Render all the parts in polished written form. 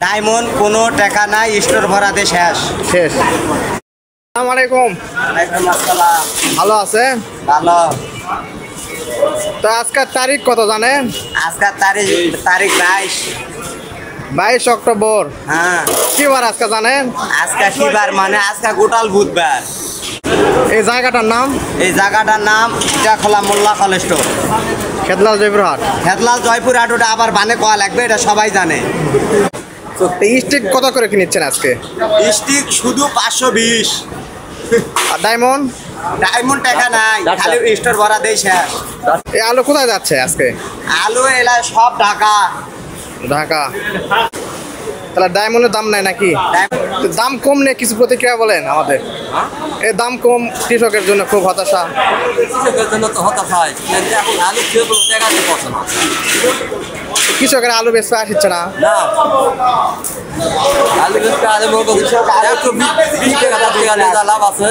Diamond কোনো টাকা নাই, স্টোর ভরাতে শেষ। শেষ। আসসালামু আলাইকুম। ওয়ালাইকুম আসসালাম। ভালো আছেন? ভালো। তো আজকের তারিখ কত জানেন? আজকের তারিখ 22। 22 অক্টোবর। হ্যাঁ। কি বার আজকে জানেন? আজকে কি বার? মানে আজকে গোটাল বুধবার। এই জায়গাটার নাম? এই জায়গাটার নাম ইটাখোলা মোল্লা কলেজ স্টোর। খেদলাল জয়পুরহাট। খেদলাল জয়পুরহাট, ওটা আবার বানে কোয়া লাগবে, এটা সবাই জানে। তো স্টিক কত করে কিনেছেন আজকে? স্টিক শুধু 520। আর ডায়মন্ড? ডায়মন্ড টাকা নাই, খালি স্টোর ভরা দেই শেষ। এই আলু কোথায় যাচ্ছে আজকে? আলু এলা সব ঢাকা। ঢাকা। তাহলে ডায়মন্ডের দাম নাই নাকি? তো দাম কম নিয়ে কিছু প্রতিক্রিয়া বলেন আমাদের। এই দাম কম কৃষকের জন্য খুব হতাশা। কৃষকের জন্য তো হতাশা হয়, কিন্তু এখন আলু খেয়ে কোনো টাকা দিয়ে পড়ছে না। কৃষকের আলু বেচতে আসছে না। না, আলু বেচতে আলু মনে করছি 120 টাকা 10 টাকা নিয়ে যা লাভ আছে,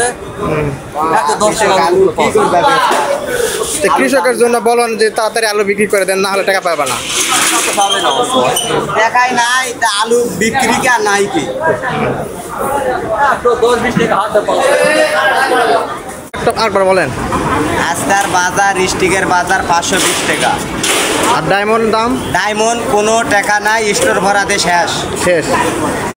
110 টাকা কি করবে? তো কৃষকের জন্য বলেন যে তাড়াতাড়ি আলু বিক্রি করে দেন, না হলে টাকা পাবে না। পাবে না অবশ্য। দেখাই নাই তা আলু বিক্রি কি আর নাই কি? 10-20 টাকা হাতে পাবে। আরেকবার বলেন। আজকার বাজার, স্টিকের বাজার 520 টাকা। আর ডায়মন্ড দাম? ডায়মন্ড কোনো টাকা নাই, স্টোর ভরাতে শেষ। শেষ।